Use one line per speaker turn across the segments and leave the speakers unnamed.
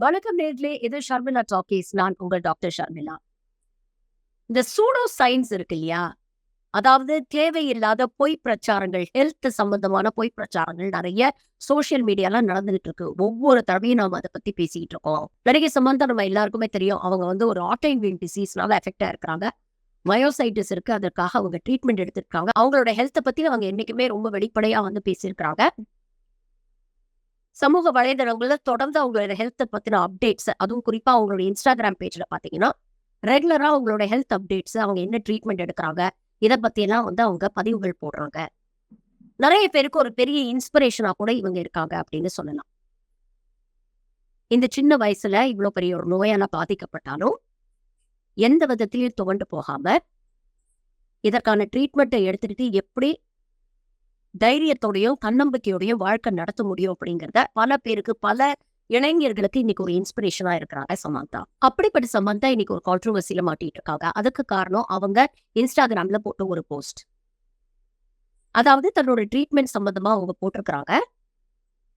வணக்கம் நேர்களே, இது ஷர்மிளா டாக்கீஸ். நான் உங்கள் டாக்டர் ஷர்மிளா. இந்த சூடோ சயின்ஸ் இருக்கு இல்லையா? அதாவது தேவையில்லாத பொய் பிரச்சாரங்கள், ஹெல்த் சம்பந்தமான பொய் பிரச்சாரங்கள் நிறைய சோசியல் மீடியால நடந்துகிட்டு இருக்கு. ஒவ்வொரு தடவையும் நாம அதை பத்தி பேசிட்டு இருக்கோம். நடிகை சமந்தா நம்ம எல்லாருக்குமே தெரியும். அவங்க ஒரு ஆட்டோஇம்யூன் டிசீஸ்னால எஃபெக்டா இருக்கிறாங்க. மயோசைட்டிஸ் இருக்கு. அதற்காக அவங்க ட்ரீட்மெண்ட் எடுத்திருக்காங்க. அவங்களோட ஹெல்த்தை பத்தி அவங்க என்னைக்குமே ரொம்ப வெளிப்படையா பேசியிருக்கிறாங்க. சமூக வலைதளங்கள்ல தொடர்ந்து அவங்களோட ஹெல்த் பத்தின அப்டேட்ஸ், அதுவும் குறிப்பா அவங்களோட இன்ஸ்டாகிராம் பேஜ்ல பாத்தீங்கன்னா ரெகுலரா அவங்களோட ஹெல்த் அப்டேட்ஸ், அவங்க என்ன ட்ரீட்மெண்ட் எடுக்கிறாங்க, இதை பத்தி எல்லாம் அவங்க பதிவுகள் போடுறாங்க. நிறைய பேருக்கு ஒரு பெரிய இன்ஸ்பிரேஷனா கூட இவங்க இருக்காங்க அப்படின்னு சொல்லலாம். இந்த சின்ன வயசுல இவ்வளவு பெரிய ஒரு நோயால பாதிக்கப்பட்டாலும் எந்த விதத்திலையும் துவண்டு போகாம இதற்கான ட்ரீட்மெண்ட்டை எடுத்துக்கிட்டு எப்படி தைரியத்தோடையும் தன்னம்பிக்கையோடையும் வாழ்க்கை நடத்த முடியும் அப்படிங்கிறத பல பேருக்கு, பல இளைஞர்களுக்கு இன்னைக்கு ஒரு இன்ஸ்பிரேஷனா இருக்கிறாங்க சமந்தா. அப்படிப்பட்ட சமந்தா இன்னைக்கு ஒரு கான்ட்ரோவர்சியில மாட்டிட்டு இருக்காங்க. அதுக்கு காரணம் அவங்க இன்ஸ்டாகிராம்ல போட்ட ஒரு போஸ்ட். அதாவது தன்னோட ட்ரீட்மெண்ட் சம்பந்தமா அவங்க போட்டிருக்கிறாங்க.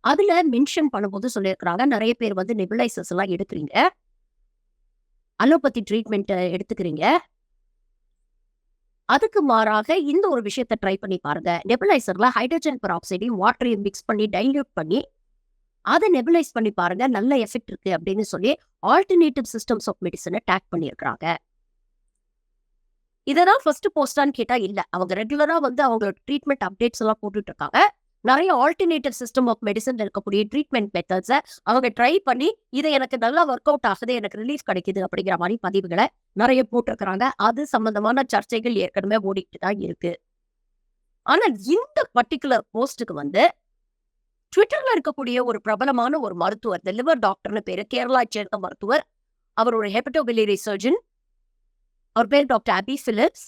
அதுல மென்ஷன் பண்ணும்போது சொல்லியிருக்கிறாங்க, நிறைய பேர் நெபுலைசர்ஸ் எல்லாம் எடுக்கிறீங்க, அலோபதி ட்ரீட்மெண்ட் எடுத்துக்கிறீங்க, அதுக்கு மாறாக இந்த ஒரு விஷயத்தை ட்ரை பண்ணி பாருங்க. நெபுலைசர்ல ஹைட்ரஜன் பெராக்சைடையும் வாட்டரையும் மிக்ஸ் பண்ணி டைல்யூட் பண்ணி அதை நெபுலைஸ் பண்ணி பாருங்க, நல்ல எஃபெக்ட் இருக்கு அப்படின்னு சொல்லி ஆல்டர்னேட்டிவ் சிஸ்டம்ஸ் ஆஃப் மெடிசனை டேக் பண்ணியிருக்கிறாங்க. இதெல்லாம் ஃபர்ஸ்ட் போஸ்டான்னு கேட்டா இல்ல. அவங்க ரெகுலரா அவங்களோட ட்ரீட்மெண்ட் அப்டேட்ஸ் எல்லாம் போட்டுட்டு இருக்காங்க. நிறைய ஆல்டர்னேட்டிவ் சிஸ்டம் ஆஃப் மெடிசன் இருக்கக்கூடிய ட்ரீட்மெண்ட் மெத்தட்ஸை அவங்க ட்ரை பண்ணி இதை எனக்கு நல்லா ஒர்க் அவுட் ஆகுது, எனக்கு ரிலீஃப் கிடைக்குது அப்படிங்கிற மாதிரி பதிவுகளை நிறைய போட்டிருக்கிறாங்க. அது சம்பந்தமான சர்ச்சைகள் ஏற்கனவே ஓடிட்டு தான் இருக்கு. ஆனா இந்த பர்டிகுலர் போஸ்டுக்கு ட்விட்டர்ல இருக்கக்கூடிய ஒரு பிரபலமான ஒரு மருத்துவர், தி லிவர் டாக்டர்னு பேரு, கேரளா சேர்ந்த மருத்துவர், அவர் ஒரு ஹெபடோபிலியரி சர்ஜன், அவர் பேர் டாக்டர் அபி பிலிப்ஸ்.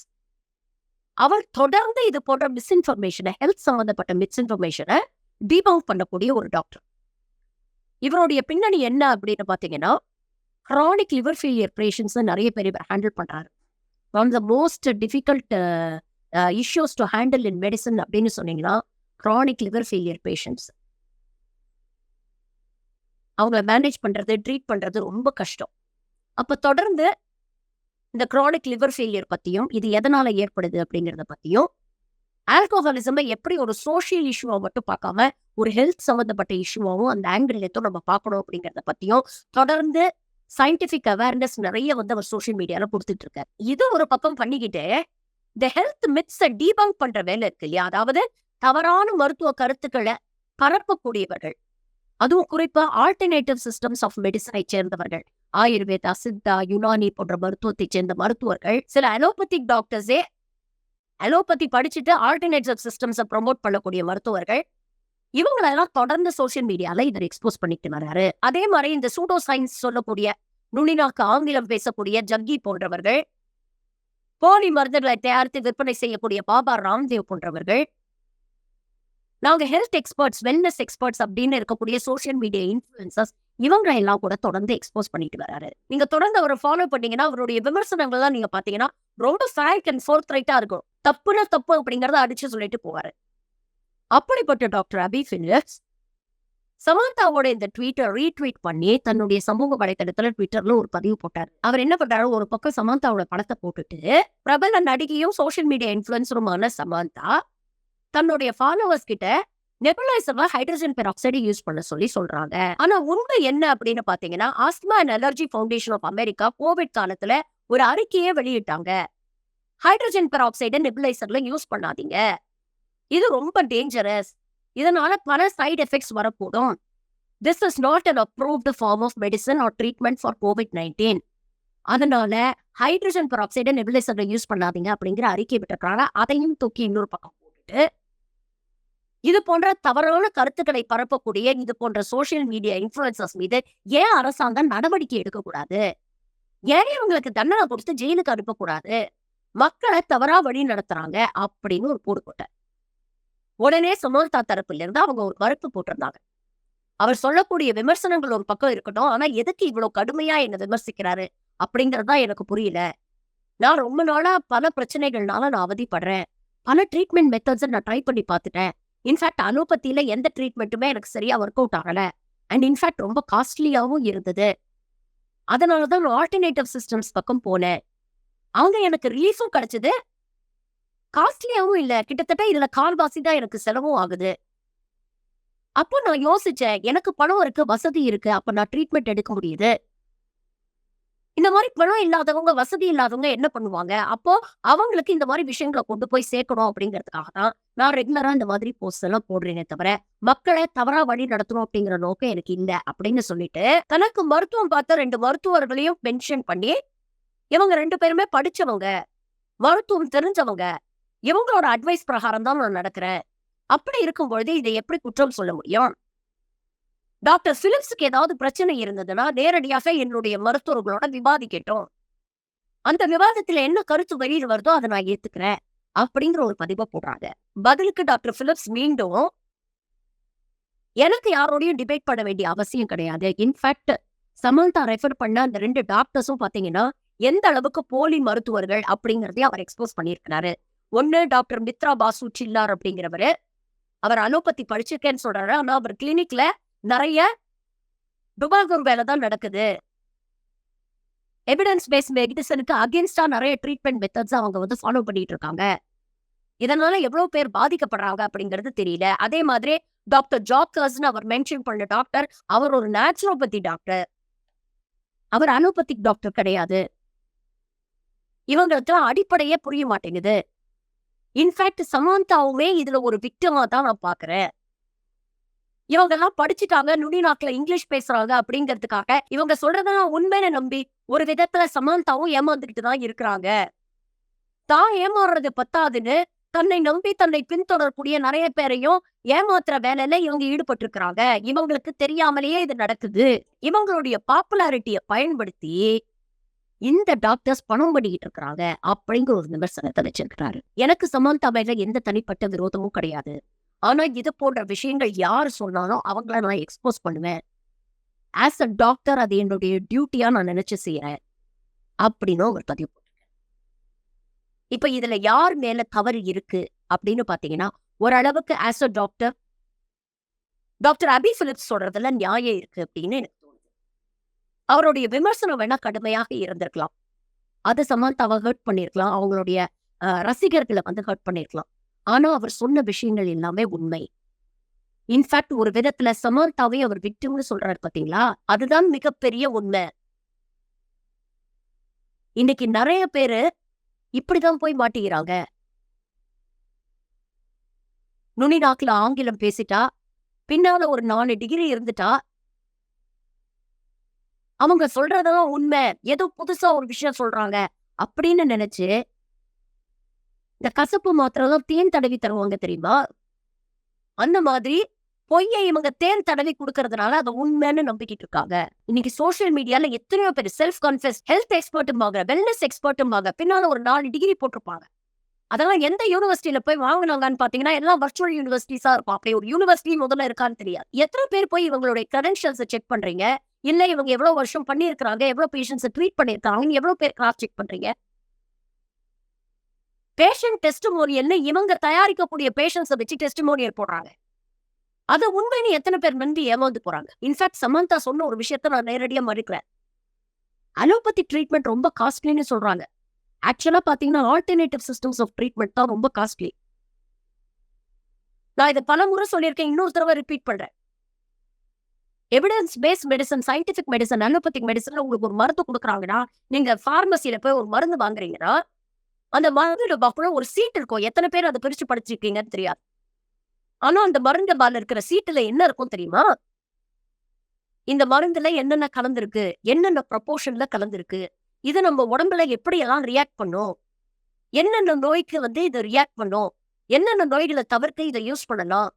அவர் தொடர்ந்து இது போன்ற மிஸ்இன்ஃபர்மேஷனை, ஹெல்த் சம்பந்தப்பட்ட மிஸ்இன்ஃபர்மேஷனை டீபங்க் பண்ணக்கூடிய ஒரு டாக்டர். இவருடைய பின்னணி என்ன அப்படின்னு பாத்தீங்கன்னா, chronic liver failure பேஷண்ட்ஸ் நிறைய பேர் ஹேண்டில் பண்றாரு. One of the most difficult issues to handle in medicine அப்படின்னு சொன்னீங்கன்னா chronic liver failure பேஷண்ட்ஸ். அவங்கள மேனேஜ் பண்றது, ட்ரீட் பண்றது ரொம்ப கஷ்டம். அப்ப தொடர்ந்து இந்த chronic liver failure பத்தியும், இது எதனால ஏற்படுது அப்படிங்கிறத பத்தியும், ஆல்கோஹாலிசம் எப்படி ஒரு சோசியல் இஷ்யூவா மட்டும் பார்க்காம ஒரு ஹெல்த் சம்பந்தப்பட்ட இஷ்யூவாவும் அந்த ஆங்கிள் நம்ம பார்க்கணும் அப்படிங்கிறத பத்தியும் தொடர்ந்து சயின்டிபிக் அவேர்னஸ் நிறைய அவர் சோசியல் மீடியால கொடுத்துட்டு இருக்காரு. இது ஒரு பக்கம் பண்ணிக்கிட்டு இந்த ஹெல்த் மித்ஸை டீபங்க் பண்ற வேலை இருக்கு இல்லையா? அதாவது தவறான மருத்துவ கருத்துக்களை பரப்பக்கூடியவர்கள், அதுவும் குறிப்பா ஆல்டர்னேட்டிவ் சிஸ்டம்ஸ் ஆஃப் மெடிசனை சேர்ந்தவர்கள், ஆயுர்வேதா, சித்தா, யுனானி போன்ற மருத்துவத்தை சேர்ந்த மருத்துவர்கள், சில அலோபதிக் டாக்டர்ஸே அலோபதி படிச்சுட்டு ஆல்டர்னேட்டிவ் சிஸ்டம்ஸை ப்ரொமோட் பண்ணக்கூடிய மருத்துவர்கள், இவங்களெல்லாம் தொடர்ந்து சோசியல் மீடியால இதை எக்ஸ்போஸ் பண்ணிட்டு வர்றாரு. அதே மாதிரி இந்த சூடோ சயின்ஸ் சொல்லக்கூடிய, நுனிநாக்கு ஆங்கிலம் பேசக்கூடிய ஜக்கி போன்றவர்கள், போலி மருந்துகளை தயாரித்து விற்பனை செய்யக்கூடிய பாபா ராம்தேவ் போன்றவர்கள், நாங்க ஹெல்த் எக்ஸ்பர்ட்ஸ், வெல்னஸ் எக்ஸ்பர்ட்ஸ் அப்படின்னு இருக்கக்கூடிய சோசியல் மீடியா இன்ஃபுளுசர்ஸ், இவங்க எல்லாம் கூட தொடர்ந்து எக்ஸ்போஸ் பண்ணிட்டு வராரு. நீங்க தொடர்ந்து அவரை ஃபாலோ பண்ணீங்கன்னா அவருடைய விமர்சனங்கள்லாம் நீங்க பாத்தீங்கன்னா ரொம்ப ஃபிராங்க் அண்ட் ஃபோர்த்ரைட்டா இருக்கும். தப்புனா தப்பு அப்படிங்கறத அடிச்சு சொல்லிட்டு போவாரு. அப்படிப்பட்ட டாக்டர் அபி பிலிப்ஸ் சமந்தாவோட இந்த ட்வீட்டை ரீட்வீட் பண்ணி தன்னுடைய சமூக வலைதளத்துல ட்விட்டர்ல ஒரு பதிவு போட்டாரு. அவர் என்ன பண்றாரு, ஒரு பக்கம் சமந்தாவோட படத்தை போட்டுட்டு, பிரபல நடிகையும் சோசியல் மீடியா இன்ஃபுளுசருமான சமந்தா தன்னுடைய ஃபாலோவர்ஸ் கிட்ட நெபுலைசர்ல ஹைட்ரஜன் பெராக்சைடு யூஸ் பண்ண சொல்றாங்க. ஆனா உண்மை என்ன அப்படின்னு பாத்தீங்கன்னா, asthma and allergy foundation of America covid காலத்துல ஒரு அறிக்கையே வெளியிட்டாங்க. ஹைட்ரஜன் பெராக்சைடு நெபுலைசர்ல யூஸ் பண்ணாதீங்க, இது ரொம்ப டேஞ்சரஸ், இதனால பல சைடு எஃபெக்ட்ஸ் வரக்கூடும். This is not an approved form of medicine or treatment for COVID-19. அதனால ஹைட்ரஜன் பெராக்சைடு நெபுலைசர்ல யூஸ் பண்ணாதீங்க அப்படிங்கிற அறிக்கை விட்டுருக்காங்க. அதையும் தூக்கி இன்னொரு பக்கம் போட்டுட்டு, இது போன்ற தவறான கருத்துக்களை பரப்பக்கூடிய இது போன்ற சோசியல் மீடியா இன்ஃபுளுசர்ஸ் மீது ஏன் அரசாங்கம் நடவடிக்கை எடுக்கக்கூடாது, ஏன் இவங்களுக்கு தண்டனை கொடுத்து ஜெயிலுக்கு அனுப்பக்கூடாது, மக்களை தவறா வழி நடத்துறாங்க அப்படின்னு ஒரு போடு போட்டார். உடனே சமந்தா தரப்புல இருந்து அவங்க ஒரு மறுப்பு போட்டிருந்தாங்க. அவர் சொல்லக்கூடிய விமர்சனங்கள் ஒரு பக்கம் இருக்கட்டும், ஆனா எதுக்கு இவ்வளவு கடுமையா என்ன விமர்சிக்கிறாரு அப்படிங்கறதுதான் எனக்கு புரியல. நான் ரொம்ப நாளா பல பிரச்சனைகள்னால நான் அவதிப்படுறேன், பல ட்ரீட்மெண்ட் மெத்தட்ஸ் நான் ட்ரை பண்ணி பார்த்துட்டேன். இன்ஃபேக்ட் அலோபதியில எந்த ட்ரீட்மெண்ட்டுமே எனக்கு சரியா ஒர்க் அவுட் ஆகல. அண்ட் இன்ஃபேக்ட் ரொம்ப காஸ்ட்லியாவும் இருந்தது. அதனாலதான் நான் ஆல்டர்னேட்டிவ் சிஸ்டம்ஸ் பக்கம் போனேன். அவங்க எனக்கு ரிலீஃபும் கிடைச்சது. காஸ்ட்லியாவும் இல்ல. கிட்டத்தட்ட இதுல கால்வாசி தான் எனக்கு செலவும் ஆகுது. அப்போ நான் யோசிச்சேன். எனக்கு பணம் இருக்கு, வசதி இருக்கு. அப்ப நான் ட்ரீட்மெண்ட் எடுக்க முடியுது. இந்த மாரி பணம் இல்லாதவங்க, வசதி இல்லாதவங்க என்ன பண்ணுவாங்க? அப்போ அவங்களுக்கு இந்த மாரி விஷயங்கள கொண்டு போய் சேர்க்கணும் அப்படிங்கிறதுக்காக தான், நான் ரெகுலரா இந்த மாதிரி போஸ்ட் எல்லாம் போடுறேனே தவிர, மக்கள தவறா வழி நடத்தணும் அப்படிங்கிற நோக்கம் எனக்கு இல்ல அப்படின்னு சொல்லிட்டு, தனக்கு மருத்துவம் பார்த்த 2 மருத்துவர்களையும் மென்ஷன் பண்ணி, இவங்க 2 பேருமே படிச்சவங்க, மருத்துவம் தெரிஞ்சவங்க. இவங்களோட அட்வைஸ் பிரகாரம் தான் நான் நடக்கிறேன். அப்படி இருக்கும் பொழுது இதை எப்படி குற்றம் சொல்ல முடியும்? டாக்டர் பிலிப்ஸுக்கு ஏதாவது பிரச்சனை இருந்ததுன்னா, நேரடியாக என்னுடைய மருத்துவர்களோட விவாதிக்கட்டும். அந்த விவாதத்துல என்ன கருத்து வெளியில வருதோ அதை நான் ஏத்துக்கிறேன். அப்படிங்கிற ஒரு பதிவை போடுறாங்க. பதிலுக்கு டாக்டர் பிலிப்ஸ் மீண்டும், எனக்கு யாரோடையும் டிபேட் பண்ண வேண்டிய அவசியம் கிடையாது. இன்ஃபேக்ட் சமந்தா ரெஃபர் பண்ண அந்த 2 டாக்டர்ஸும் பாத்தீங்கன்னா, எந்த அளவுக்கு போலி மருத்துவர்கள் அப்படிங்கறதையும் அவர் எக்ஸ்போஸ் பண்ணியிருக்கிறாரு. ஒண்ணு டாக்டர் மித்ரா பாசு சில்லார் அப்படிங்கிறவரு. அவர் அலோபதி படிச்சிருக்கேன்னு சொல்றாரு. ஆனா அவர் கிளினிக்ல நிறைய டுபாகூர் வேலை தான் நடக்குது. எவிடன்ஸ் பேஸ்ட் மெடிசனுக்கு அகேன்ஸ்டா நிறைய ட்ரீட்மெண்ட் மெத்தட்ஸ் அவங்க வந்து ஃபாலோ பண்ணிட்டு இருக்காங்க. இதனால எவ்வளவு பேர் பாதிக்கப்படுறாங்க அப்படிங்கிறது தெரியல. அதே மாதிரி டாக்டர் ஜாக்கர்ஸ்னு அவர் மென்ஷன் பண்ண டாக்டர், அவர் ஒரு நேச்சுரோபதி டாக்டர். அவர் அலோபதிக் டாக்டர் கிடையாது. இவங்களுக்கு அடிப்படையே புரிய மாட்டேங்குது. இன்ஃபேக்ட் சமந்தாவுமே இதுல ஒரு விக்டிமா தான் நான் பாக்குறேன். இவங்க எல்லாம் படிச்சுட்டாங்க, நுனி நாக்குல இங்கிலீஷ் பேசுறாங்க அப்படிங்கிறதுக்காக இவங்க சொல்றதெல்லாம் உண்மைன்னு நம்பி ஒரு விதத்துல சமந்தாவும் ஏமாந்துகிட்டு தான் இருக்கிறாங்க. தான் ஏமாறுறது பத்தாதுன்னு தன்னை நம்பி தன்னை பின்தொடரக்கூடிய நிறைய பேரையும் ஏமாத்துற வேலையில இவங்க ஈடுபட்டு இருக்கிறாங்க. இவங்களுக்கு தெரியாமலேயே இது நடக்குது. இவங்களுடைய பாப்புலாரிட்டியை பயன்படுத்தி இந்த டாக்டர்ஸ் பணம் பண்ணிக்கிட்டு இருக்கிறாங்க அப்படிங்கிற ஒரு விமர்சனத்தை வச்சிருக்கிறாரு. எனக்கு சமந்தா மேல எந்த தனிப்பட்ட விரோதமும் கிடையாது. ஆனா இது போன்ற விஷயங்கள் யார் சொன்னாலும் அவங்கள நான் எக்ஸ்போஸ் பண்ணுவேன். ஆஸ் அ டாக்டர் அது என்னுடைய டியூட்டியா நான் நினைச்சு செய்யறேன் அப்படின்னு ஒரு பதிவு போட்டிருக்கேன். இப்ப இதுல யார் மேல தவறு இருக்கு அப்படின்னு பாத்தீங்கன்னா, ஓரளவுக்கு as a doctor doctor Abby Philips சொல்றதுல நியாயம் இருக்கு அப்படின்னு எனக்கு தோணுது. அவருடைய விமர்சனம் வேணா கடுமையாக இருந்திருக்கலாம். அது சமந்தாவை ஹர்ட் பண்ணிருக்கலாம். அவங்களுடைய ரசிகர்களை வந்து ஹர்ட் பண்ணிருக்கலாம். ஆனா அவர் சொன்ன விஷயங்கள் எல்லாமே உண்மை. இன்ஃபேக்ட் ஒரு விதத்துல சமந்தாவை அவர் விக்டிம்னு சொல்றாரு பாத்தீங்களா, அதுதான் மிகப்பெரிய உண்மை. இன்னைக்கு நிறைய பேரு இப்படிதான் போய் மாட்டிக்கிறாங்க. நுனி நாக்குல ஆங்கிலம் பேசிட்டா, பின்னால ஒரு 4 டிகிரி இருந்துட்டா, அவங்க சொல்றதெல்லாம் உண்மை, ஏதோ புதுசா ஒரு விஷயம் சொல்றாங்க அப்படின்னு நினைச்சு இந்த கசப்பு மாத்திரம் தேன் தடவி தருவாங்க தெரியுமா? அந்த மாதிரி பொய்யை இவங்க தேன் தடவி கொடுக்கறதுனால அதை உண்மைன்னு நம்பிக்கிட்டு இருக்காங்க. இன்னைக்கு சோசியல் மீடியால எத்தனையோ பேர் செல்ஃப் கான்ஃபிடன்ஸ் ஹெல்த் எக்ஸ்பர்ட்டும்பாங்க, வெல்னஸ் எக்ஸ்பர்ட்டும்பாங்க, பின்னால ஒரு 4 டிகிரி போட்டிருப்பாங்க. அதெல்லாம் எந்த யூனிவர்சிட்டியில போய் வாங்கினாங்கன்னு பாத்தீங்கன்னா எல்லாம் வர்ச்சுவல் யூனிவர்சிட்டிஸா இருக்கும். அப்படி ஒரு யூனிவர்சிட்டி முதல்ல இருக்கான்னு தெரியாது. எத்தனை பேர் போய் இவங்களுடைய கிரெடென்ஷியல்ஸை செக் பண்றீங்க? இல்ல இவங்க எவ்வளவு வருஷம் பண்ணியிருக்காங்க, எவ்வளவு பேஷண்ட்ஸை ட்ரீட் பண்ணியிருக்காங்க, எவ்வளவு பேர் கிராஸ் செக் பண்றீங்க? பேஷண்ட் டெஸ்டிமோனியல்னு இவங்க தயாரிக்கக்கூடிய பேஷண்ட்ஸை வச்சு டெஸ்டிமோனியல் போடுறாங்க. அது உண்மைன்னு எத்தனை பேர் நம்பி ஏமாந்து போறாங்க. இன்ஃபேக்ட் சமந்தா சொன்ன ஒரு விஷயத்த நான் நேரடியா மறுக்கிறேன். அலோபதி ட்ரீட்மெண்ட் ரொம்ப காஸ்ட்லின்னு சொல்றாங்க. ஆக்சுவலா பாத்தீங்கன்னா ஆல்டர்னேட்டிவ் சிஸ்டம்ஸ் ஆஃப் ட்ரீட்மெண்ட் தான் ரொம்ப காஸ்ட்லி. நான் இதை பல முறை சொல்லியிருக்கேன், இன்னொரு தடவை ரிப்பீட் பண்றேன். Evidence based medicine, scientific medicine, allopathic மெடிசன்ல உங்களுக்கு ஒரு மருந்து கொடுக்குறாங்கன்னா, நீங்க பார்மசியில போய் ஒரு மருந்து வாங்குறீங்கன்னா, அந்த மருந்து டப்பாக்குள்ள ஒரு சீட் இருக்கும். எத்தனை பேர் அதை பிரிச்சு படிச்சிருக்கீங்கன்னு தெரியாது. ஆனா அந்த மருந்து டப்பால இருக்கிற சீட்டுல என்ன இருக்கும் தெரியுமா? இந்த மருந்துல என்னென்ன கலந்திருக்கு, என்னென்ன ப்ரொபோர்ஷன்ல கலந்திருக்கு, இது நம்ம உடம்புல எப்படி எல்லாம் ரியாக்ட் பண்ணும், என்னென்ன நோய்க்கு வந்து இதை ரியாக்ட் பண்ணும், என்னென்ன நோய்களை தவிர்க்க இதை யூஸ் பண்ணலாம்,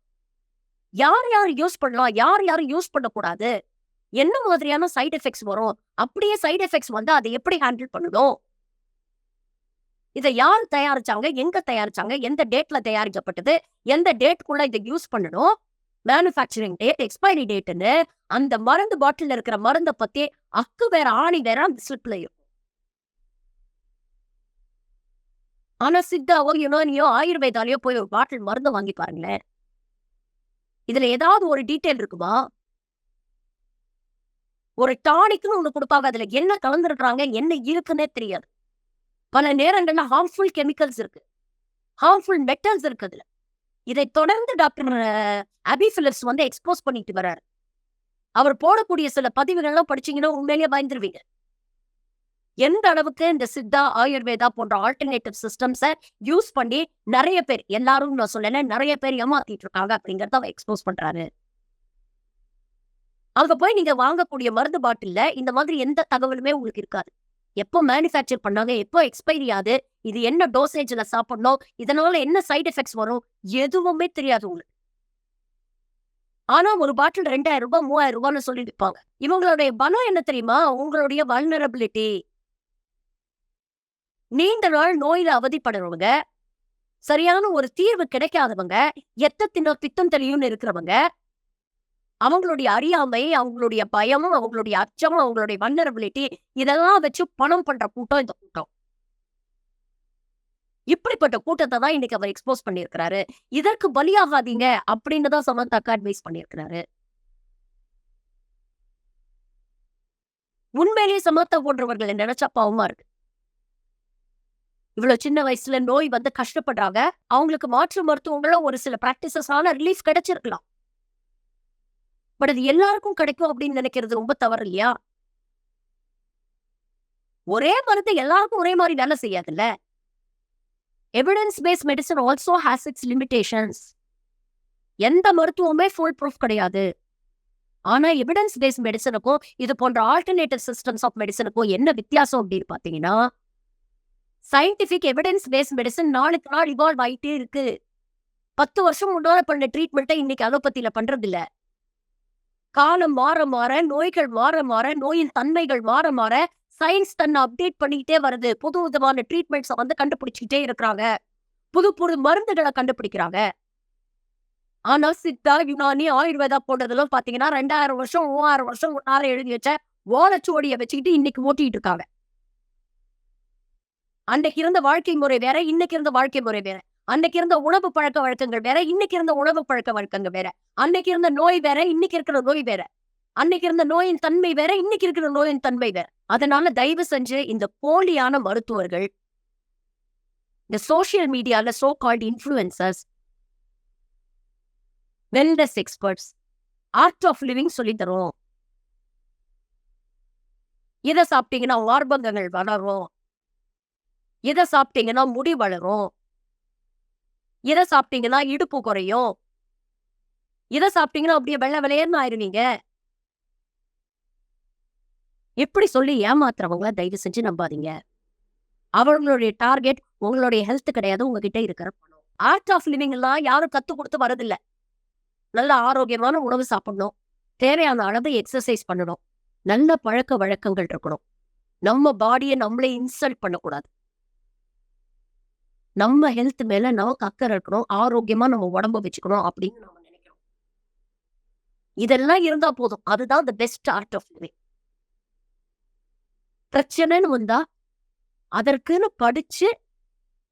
யார் யார் யூஸ் பண்ணலாம், யார் யாரும் யூஸ் பண்ணக்கூடாது, என்ன மாதிரியான சைடு எஃபெக்ட்ஸ் வரும், அப்படியே சைடு எஃபெக்ட்ஸ் வந்து அதை எப்படி ஹேண்டில் பண்ணணும், இதை யார் தயாரிச்சாங்க, எங்க தயாரிச்சாங்க, எந்த டேட்ல தயாரிக்கப்பட்டது, எந்த டேட்குள்ள இதை யூஸ் பண்ணணும், மேனுஃபேக்சரிங் டேட், எக்ஸ்பைரி டேட்னு அந்த மருந்து பாட்டில் இருக்கிற மருந்தை பத்தி அக்கு வேற ஆணி வேற அந்த ஸ்லிப்ல இருக்கும். ஆனா சித்தாவோ யுனானியோ ஆயுர்வேதாலயோ போய் ஒரு பாட்டில் மருந்து வாங்கி பாருங்களேன், இதுல ஏதாவது ஒரு டீட்டெயில் இருக்குமா? ஒரு டானிக்னு ஒண்ணு குடுப்பாங்க. அதுல என்ன கலந்துருக்காங்க, என்ன இருக்குன்னே தெரியாது. பல நேரங்கள்ல ஹார்ம்ஃபுல் கெமிக்கல்ஸ் இருக்கு. ஹார்ம்ஃபுல் மெட்டல்ஸ் இருக்கு அதுல. இதை தொடர்ந்து டாக்டர் அபி பிலிப்ஸ் வந்து எக்ஸ்போஸ் பண்ணிட்டு வர்றாரு. அவர் போடக்கூடிய சில பதிவுகள்லாம் படிச்சீங்கன்னா உண்மையிலேயே பயந்துருவீங்க. எந்த அளவுக்கு இந்த சித்தா, ஆயுர்வேதா போன்ற ஆல்டர்னேட்டிவ் சிஸ்டம்ஸ யூஸ் பண்ணி நெறைய பேர், எல்லாரும் நான் சொல்லல, நெறைய பேர் ஏமாத்திட்டு இருக்காங்க அப்படிங்கிறத அவர் எக்ஸ்போஸ் பண்றாரு. அங்க போய் நீங்க வாங்கக்கூடிய மருந்து பாட்டில்ல இந்த மாதிரி எந்த தகவலுமே உங்களுக்கு இருக்காது. எப்போ மேனுஃபேக்சர் பண்ணாங்க, எப்போ எக்ஸ்பைரி ஆகுது, இது என்ன டோசேஜ்ல சாப்பிடணும், இதனால என்ன சைட் எஃபெக்ட்ஸ் வரும், எதுவுமே தெரியாது உங்களுக்கு. ஆனா ஒரு பாட்டில் ரூ. 2000 ரூ. 3000ன்னு சொல்லி விப்பாங்க. இவங்களுடைய பலம் என்ன தெரியுமா? உங்களுடைய வல்னரபிலிட்டி. நீண்ட நாள் நோயில அவதிப்படுறவங்க, சரியான ஒரு தீர்வு கிடைக்காதவங்க, எத்த தின்னா பித்தம் தெளியும்னு இருக்கிறவங்க, அவங்களுடைய அறியாமை, அவங்களுடைய பயம், அவங்களுடைய அச்சம், அவங்களுடைய வல்னரபிலிட்டி இதெல்லாம் வச்சு பணம் பண்ற கூட்டம் இந்த கூட்டம். இப்படிப்பட்ட கூட்டத்த தான் இன்னைக்கு அவர் எக்ஸ்போஸ் பண்ணியிருக்கிறாரு. இதற்கு பலியாகாதீங்க அப்படின்னு தான் சமந்தாக்கு அட்வைஸ் பண்ணியிருக்கிறாரு. உண்மையிலேயே சமந்தா போன்றவர்களை நினைச்சா பாவமா இருக்கு. இவ்வளவு சின்ன வயசுல நோய் வந்து கஷ்டப்படுறாங்க. அவங்களுக்கு மாற்று மருத்துவங்கள ஒரு சில பிராக்டிசஸால ரிலீஃப் கிடைச்சிருக்கலாம். பட் அது எல்லாருக்கும் கிடைக்கும் அப்படின்னு நினைக்கிறது ரொம்ப தவறு இல்லையா? ஒரே மருந்து எல்லாருக்கும் ஒரே மாதிரி வேலை செய்யாதுல்ல. Evidence based medicine also has its limitations. எந்த மருத்துவமே ஃபுல் ப்ரூஃப் கிடையாது. ஆனா எவிடன்ஸ் பேஸ்ட் மெடிசனுக்கும் இது போன்ற ஆல்டர்னேட்டிவ் சிஸ்டம்ஸ் ஆஃப் மெடிசனுக்கும் என்ன வித்தியாசம் அப்படின்னு பாத்தீங்கன்னா, சயின்டிபிக் எவிடன்ஸ் பேஸ்ட் மெடிசன் நாளுக்கு நாள் இவால்வ் ஆயிட்டே இருக்கு. 10 வருஷம் முன்னால பண்ண ட்ரீட்மெண்ட்டை இன்னைக்கு அலோபதியில பண்றது இல்ல. காலம் மாற மாற, நோய்கள் மாற மாற, நோயின் தன்மைகள் மாற மாற, சயின்ஸ் தன்னை அப்டேட் பண்ணிக்கிட்டே வருது. புது விதமான ட்ரீட்மெண்ட்ஸை வந்து கண்டுபிடிச்சிக்கிட்டே இருக்கிறாங்க. புது புது மருந்துகளை கண்டுபிடிக்கிறாங்க. ஆனா சித்தா, யுனானி, ஆயுர்வேதா போன்றதெல்லாம் பாத்தீங்கன்னா 2000 வருஷம் 3000 வருஷம் முன்னால எழுதி வச்ச ஓலைச்சுவடியை வச்சுக்கிட்டு இன்னைக்கு ஓட்டிட்டு இருக்காங்க. அன்னைக்கு இருந்த வாழ்க்கை முறை வேற, இன்னைக்கு இருந்த வாழ்க்கை முறை வேற. அன்னைக்கு இருந்த உணவு பழக்க வழக்கங்கள் வேற, இன்னைக்கு இருந்த உணவு பழக்க வழக்கங்கள் வேற. அன்னைக்கு இருந்த நோய் வேற, இன்னைக்கு இருக்கிற நோய் வேற. அன்னைக்கு இருந்த நோயின் தன்மை வேற, இன்னைக்கு இருக்கிற நோயின் தன்மை வேற. அதனால தயவு செஞ்சு இந்த போலியான மருத்துவர்கள், இந்த சோசியல் மீடியால so called influencers, wellness experts, Art of Living சொல்லி தரும். இதை சாப்பிட்டீங்கன்னா மார்பகங்கள் வளரும், இதை சாப்பிட்டீங்கன்னா முடி வளரும், இதை சாப்பிட்டீங்கன்னா இடுப்பு குறையும், இதை சாப்பிட்டீங்கன்னா அப்படியே வெள்ளை வெளையர்னு ஆயிருவீங்க. எப்படி சொல்லி ஏமாத்துறவங்கள தயவு செஞ்சு நம்பாதீங்க. அவங்களுடைய டார்கெட் உங்களுடைய ஹெல்த் கிடையாது, உங்ககிட்ட இருக்கிற பணம். ஆர்ட் ஆஃப் லிவிங் எல்லாம் யாரும் கத்து கொடுத்து வரதில்ல. நல்ல ஆரோக்கியமான உணவு சாப்பிடணும், தேவையான அளவு எக்ஸசைஸ் பண்ணணும், நல்ல பழக்க வழக்கங்கள் இருக்கணும், நம்ம பாடியை நம்மளே இன்சல்ட் பண்ணக்கூடாது, நம்ம ஹெல்த் மேல நமக்கு அக்கறை இருக்கணும், ஆரோக்கியமா நம்ம உடம்ப வச்சுக்கணும் அப்படின்னு நம்ம நினைக்கிறோம். இதெல்லாம் இருந்தா போதும். அதுதான் the best art of living. பிரச்சனைன்னு வந்தா அதற்குன்னு படிச்சு,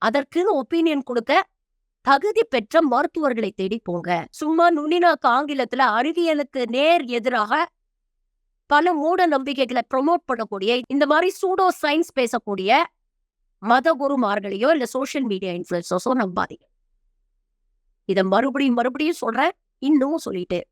அதற்குன்னு ஒப்பீனியன் கொடுக்க தகுதி பெற்ற மருத்துவர்களை தேடி போங்க. சும்மா நுனிநாக்கு ஆங்கிலத்துல அறிவியலுக்கு நேர் எதிராக பல மூட நம்பிக்கைகளை ப்ரொமோட் பண்ணக்கூடிய இந்த மாதிரி சூடோ சயின்ஸ் பேசக்கூடிய மத குருமார்களையோ இல்ல சோசியல் மீடியா இன்ஃபுளுசர்ஸோ நம்பாதீங்க. இதை மறுபடியும் மறுபடியும் சொல்றேன், இன்னும் சொல்லிட்டே.